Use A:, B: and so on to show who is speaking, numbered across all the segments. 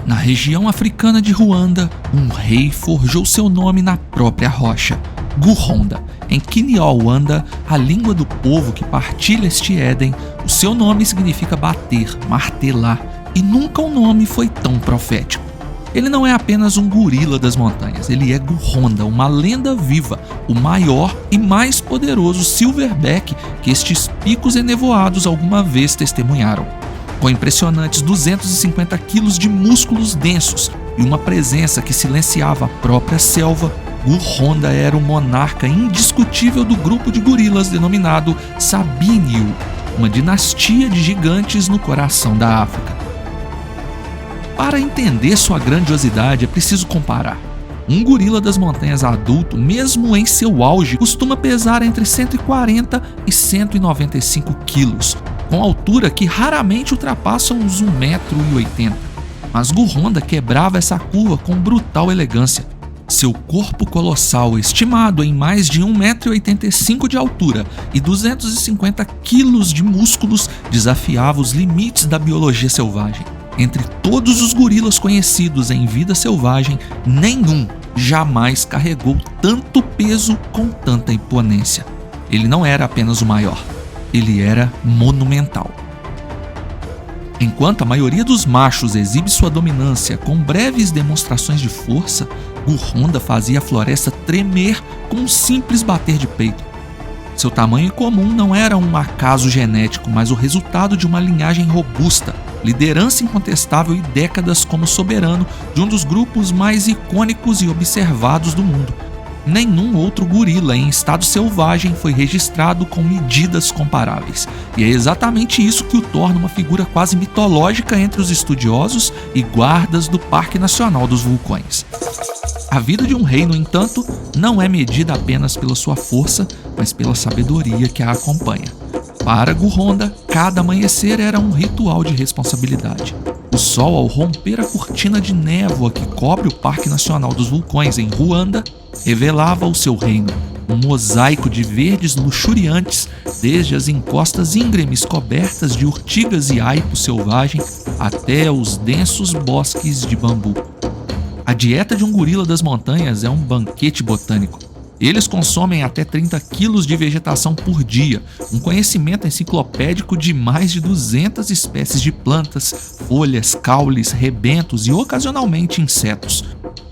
A: Na região africana de Ruanda, um rei forjou seu nome na própria rocha, Gurhonda. Em Kinyarwanda, a língua do povo que partilha este Éden, o seu nome significa bater, martelar, e nunca um nome foi tão profético. Ele não é apenas um gorila das montanhas, ele é Gurhonda, uma lenda viva, o maior e mais poderoso silverback que estes picos enevoados alguma vez testemunharam. Com impressionantes 250 quilos de músculos densos e uma presença que silenciava a própria selva, Gurhonda era o monarca indiscutível do grupo de gorilas denominado Sabinyu, uma dinastia de gigantes no coração da África. Para entender sua grandiosidade é preciso comparar. Um gorila das montanhas adulto, mesmo em seu auge, costuma pesar entre 140 e 195 quilos, com altura que raramente ultrapassa uns 1,80 m. Mas Gurhonda quebrava essa curva com brutal elegância. Seu corpo colossal, estimado em mais de 1,85 m de altura e 250 quilos de músculos, desafiava os limites da biologia selvagem. Entre todos os gorilas conhecidos em vida selvagem, nenhum jamais carregou tanto peso com tanta imponência. Ele não era apenas o maior, ele era monumental. Enquanto a maioria dos machos exibe sua dominância com breves demonstrações de força, Gurhonda fazia a floresta tremer com um simples bater de peito. Seu tamanho comum não era um acaso genético, mas o resultado de uma linhagem robusta, liderança incontestável e décadas como soberano de um dos grupos mais icônicos e observados do mundo. Nenhum outro gorila em estado selvagem foi registrado com medidas comparáveis, e é exatamente isso que o torna uma figura quase mitológica entre os estudiosos e guardas do Parque Nacional dos Vulcões. A vida de um rei, no entanto, não é medida apenas pela sua força, mas pela sabedoria que a acompanha. Para Gurhonda, cada amanhecer era um ritual de responsabilidade. O sol, ao romper a cortina de névoa que cobre o Parque Nacional dos Vulcões em Ruanda, revelava o seu reino, um mosaico de verdes luxuriantes, desde as encostas íngremes cobertas de urtigas e aipo selvagem até os densos bosques de bambu. A dieta de um gorila das montanhas é um banquete botânico. Eles consomem até 30 quilos de vegetação por dia, um conhecimento enciclopédico de mais de 200 espécies de plantas, folhas, caules, rebentos e ocasionalmente insetos.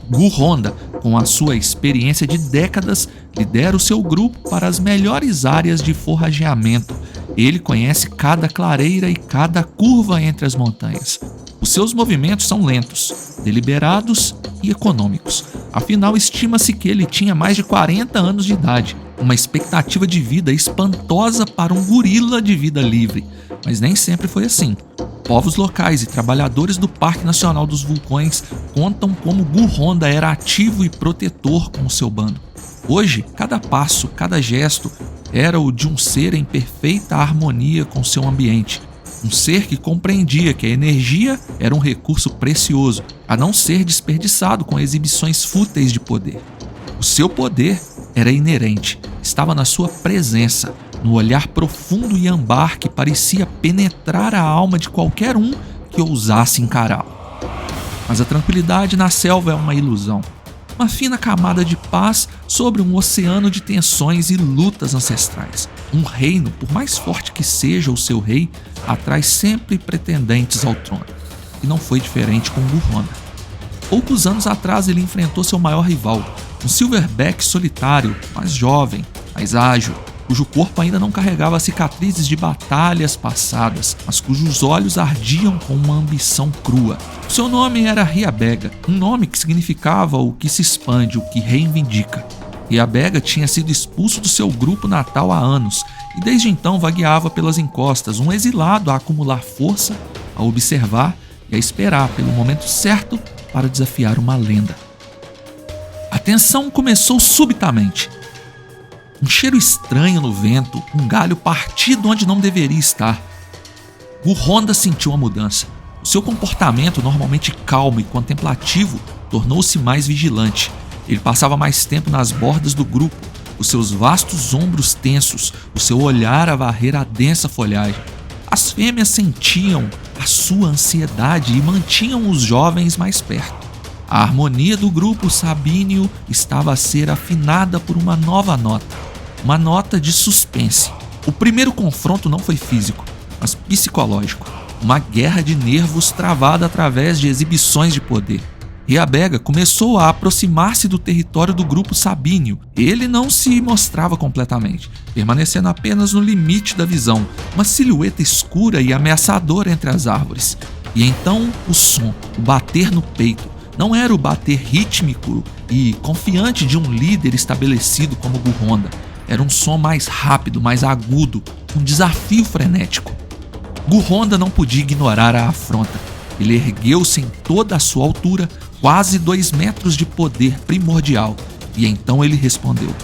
A: Gurhonda, com a sua experiência de décadas, lidera o seu grupo para as melhores áreas de forrageamento. Ele conhece cada clareira e cada curva entre as montanhas. Os seus movimentos são lentos, deliberados e econômicos. Afinal, estima-se que ele tinha mais de 40 anos de idade, uma expectativa de vida espantosa para um gorila de vida livre. Mas nem sempre foi assim. Povos locais e trabalhadores do Parque Nacional dos Vulcões contam como Gurhonda era ativo e protetor com o seu bando. Hoje, cada passo, cada gesto era o de um ser em perfeita harmonia com seu ambiente. Um ser que compreendia que a energia era um recurso precioso, a não ser desperdiçado com exibições fúteis de poder. O seu poder era inerente, estava na sua presença, no olhar profundo e âmbar que parecia penetrar a alma de qualquer um que ousasse encará-lo. Mas a tranquilidade na selva é uma ilusão, uma fina camada de paz sobre um oceano de tensões e lutas ancestrais. Um reino, por mais forte que seja o seu rei, atrai sempre pretendentes ao trono. E não foi diferente com Gurhonda. Poucos anos atrás ele enfrentou seu maior rival, um silverback solitário, mais jovem, mais ágil, cujo corpo ainda não carregava cicatrizes de batalhas passadas, mas cujos olhos ardiam com uma ambição crua. Seu nome era Riabega, um nome que significava o que se expande, o que reivindica. Riabega tinha sido expulso do seu grupo natal há anos e desde então vagueava pelas encostas, um exilado a acumular força, a observar e a esperar pelo momento certo para desafiar uma lenda. A tensão começou subitamente. Um cheiro estranho no vento, um galho partido onde não deveria estar. Gurhonda sentiu a mudança. O seu comportamento, normalmente calmo e contemplativo, tornou-se mais vigilante. Ele passava mais tempo nas bordas do grupo, os seus vastos ombros tensos, o seu olhar a varrer a densa folhagem. As fêmeas sentiam a a sua ansiedade e mantinham os jovens mais perto. A harmonia do grupo sabínio estava a ser afinada por uma nova nota, uma nota de suspense. O primeiro confronto não foi físico, mas psicológico, uma guerra de nervos travada através de exibições de poder. Rhiabega começou a aproximar-se do território do grupo sabínio. Ele não se mostrava completamente, permanecendo apenas no limite da visão, uma silhueta escura e ameaçadora entre as árvores. E então o som, o bater no peito, não era o bater rítmico e confiante de um líder estabelecido como Gurronda. Era um som mais rápido, mais agudo, um desafio frenético. Gurronda não podia ignorar a afronta. Ele ergueu-se em toda a sua altura, quase 2 metros de poder primordial, e então ele respondeu.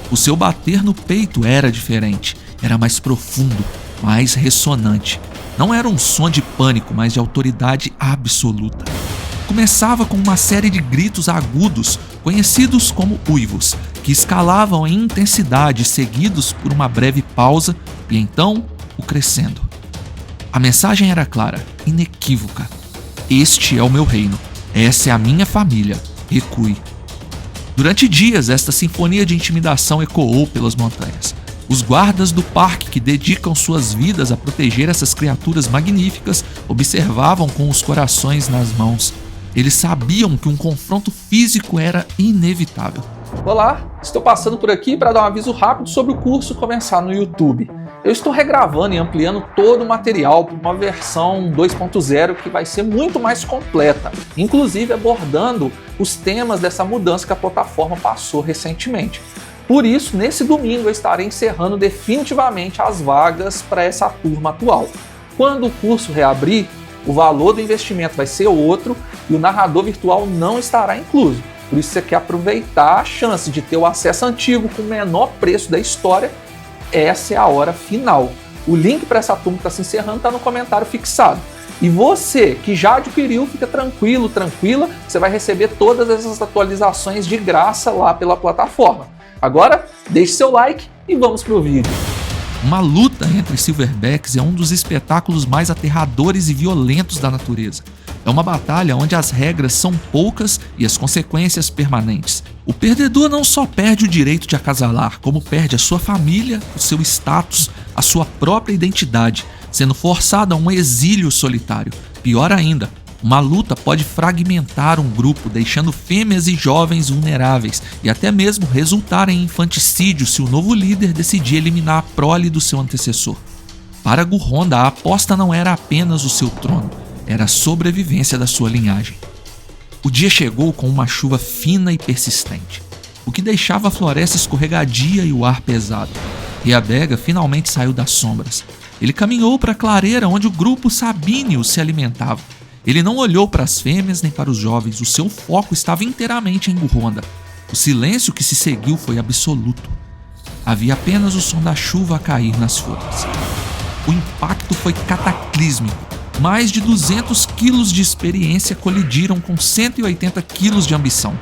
A: O seu bater no peito era diferente, era mais profundo, mais ressonante. Não era um som de pânico, mas de autoridade absoluta. Começava com uma série de gritos agudos, conhecidos como uivos, que escalavam em intensidade, seguidos por uma breve pausa e então o crescendo. A mensagem era clara, inequívoca. Este é o meu reino. Essa é a minha família. Recue. Durante dias, esta sinfonia de intimidação ecoou pelas montanhas. Os guardas do parque, que dedicam suas vidas a proteger essas criaturas magníficas, observavam com os corações nas mãos. Eles sabiam que um confronto físico era inevitável.
B: Olá, estou passando por aqui para dar um aviso rápido sobre o curso começar no YouTube. Eu estou regravando e ampliando todo o material para uma versão 2.0 que vai ser muito mais completa, inclusive abordando os temas dessa mudança que a plataforma passou recentemente. Por isso, nesse domingo eu estarei encerrando definitivamente as vagas para essa turma atual. Quando o curso reabrir, o valor do investimento vai ser outro e o narrador virtual não estará incluso. Por isso você quer aproveitar a chance de ter o acesso antigo com o menor preço da história. Essa é a hora final. O link para essa turma que está se encerrando está no comentário fixado. E você que já adquiriu, fica tranquilo, tranquila, você vai receber todas essas atualizações de graça lá pela plataforma. Agora, deixe seu like e vamos pro vídeo.
A: Uma luta entre silverbacks é um dos espetáculos mais aterradores e violentos da natureza. É uma batalha onde as regras são poucas e as consequências permanentes. O perdedor não só perde o direito de acasalar, como perde a sua família, o seu status, a sua própria identidade, sendo forçado a um exílio solitário. Pior ainda, uma luta pode fragmentar um grupo, deixando fêmeas e jovens vulneráveis e até mesmo resultar em infanticídio se o novo líder decidir eliminar a prole do seu antecessor. Para Gurronda, a aposta não era apenas o seu trono, era a sobrevivência da sua linhagem. O dia chegou com uma chuva fina e persistente, o que deixava a floresta escorregadia e o ar pesado. Rhiabega finalmente saiu das sombras. Ele caminhou para a clareira onde o grupo sabínio se alimentava. Ele não olhou para as fêmeas nem para os jovens, o seu foco estava inteiramente em Gurronda. O silêncio que se seguiu foi absoluto. Havia apenas o som da chuva a cair nas folhas. O impacto foi cataclísmico. Mais de 200 quilos de experiência colidiram com 180 quilos de ambição.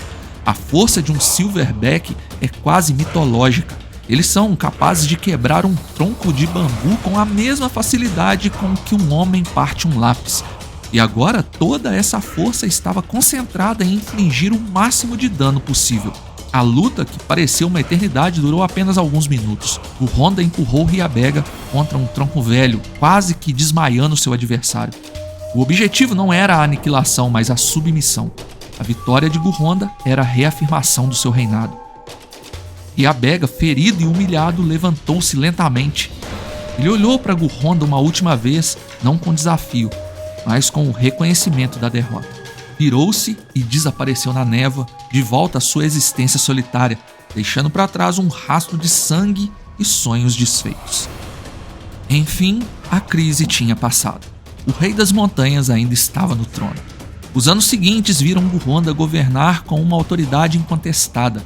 A: A força de um silverback é quase mitológica. Eles são capazes de quebrar um tronco de bambu com a mesma facilidade com que um homem parte um lápis. E agora toda essa força estava concentrada em infligir o máximo de dano possível. A luta, que pareceu uma eternidade, durou apenas alguns minutos. Gurronda empurrou Rhiabega contra um tronco velho, quase que desmaiando seu adversário. O objetivo não era a aniquilação, mas a submissão. A vitória de Gurronda era a reafirmação do seu reinado. Rhiabega, ferido e humilhado, levantou-se lentamente. Ele olhou para Gurronda uma última vez, não com desafio, mas com o reconhecimento da derrota. Virou-se e desapareceu na névoa, de volta à sua existência solitária, deixando para trás um rastro de sangue e sonhos desfeitos. Enfim, a crise tinha passado. O rei das montanhas ainda estava no trono. Os anos seguintes viram Gurronda governar com uma autoridade incontestada,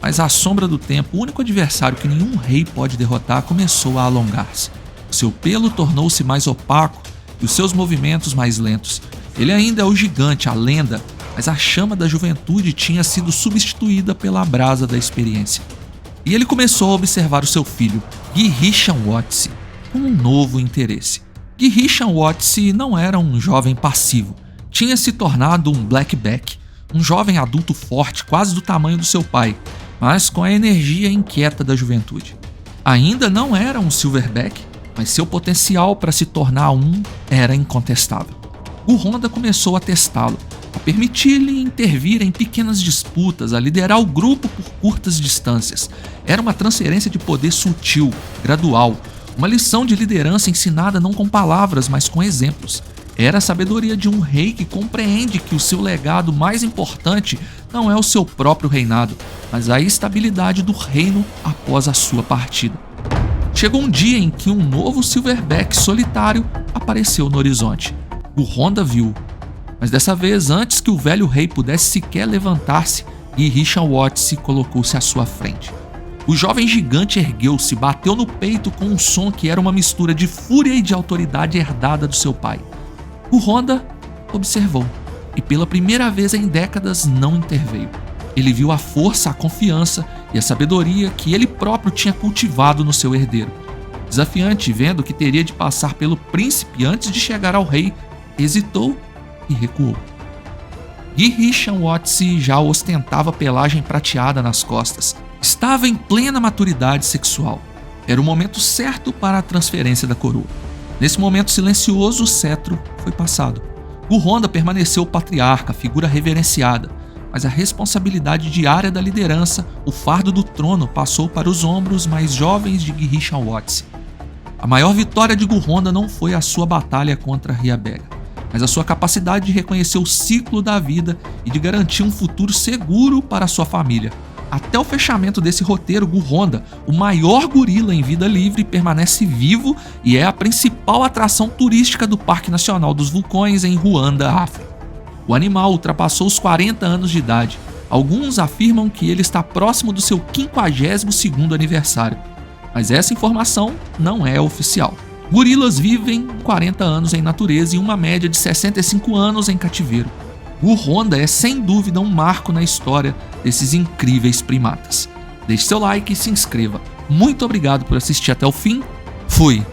A: mas à sombra do tempo, o único adversário que nenhum rei pode derrotar começou a alongar-se. Seu pelo tornou-se mais opaco e os seus movimentos mais lentos. Ele ainda é o gigante, a lenda, mas a chama da juventude tinha sido substituída pela brasa da experiência. E ele começou a observar o seu filho, Girish-Watsi, com um novo interesse. Gihichan Watsi não era um jovem passivo. Tinha se tornado um blackback, um jovem adulto forte, quase do tamanho do seu pai, mas com a energia inquieta da juventude. Ainda não era um silverback, mas seu potencial para se tornar um era incontestável. O Honda começou a testá-lo, a permitir-lhe intervir em pequenas disputas, a liderar o grupo por curtas distâncias. Era uma transferência de poder sutil, gradual, uma lição de liderança ensinada não com palavras, mas com exemplos. Era a sabedoria de um rei que compreende que o seu legado mais importante não é o seu próprio reinado, mas a estabilidade do reino após a sua partida. Chegou um dia em que um novo silverback solitário apareceu no horizonte. O Honda viu, mas dessa vez, antes que o velho rei pudesse sequer levantar-se, Gihichan Watsi colocou-se à sua frente. O jovem gigante ergueu-se, bateu no peito com um som que era uma mistura de fúria e de autoridade herdada do seu pai. O Honda observou e pela primeira vez em décadas não interveio. Ele viu a força, a confiança e a sabedoria que ele próprio tinha cultivado no seu herdeiro. Desafiante, vendo que teria de passar pelo príncipe antes de chegar ao rei, hesitou e recuou. Gihichan Watsi já ostentava pelagem prateada nas costas. Estava em plena maturidade sexual. Era o momento certo para a transferência da coroa. Nesse momento silencioso, o cetro foi passado. O Honda permaneceu patriarca, figura reverenciada, mas a responsabilidade diária da liderança, o fardo do trono, passou para os ombros mais jovens de Gihichan Watsi. A maior vitória de Honda não foi a sua batalha contra Riabega, mas a sua capacidade de reconhecer o ciclo da vida e de garantir um futuro seguro para sua família. Até o fechamento desse roteiro, Honda, o maior gorila em vida livre, permanece vivo e é a principal atração turística do Parque Nacional dos Vulcões em Ruanda, África. O animal ultrapassou os 40 anos de idade. Alguns afirmam que ele está próximo do seu 52º aniversário, mas essa informação não é oficial. Gorilas vivem 40 anos em natureza e uma média de 65 anos em cativeiro. O Honda é sem dúvida um marco na história desses incríveis primatas. Deixe seu like e se inscreva. Muito obrigado por assistir até o fim. Fui!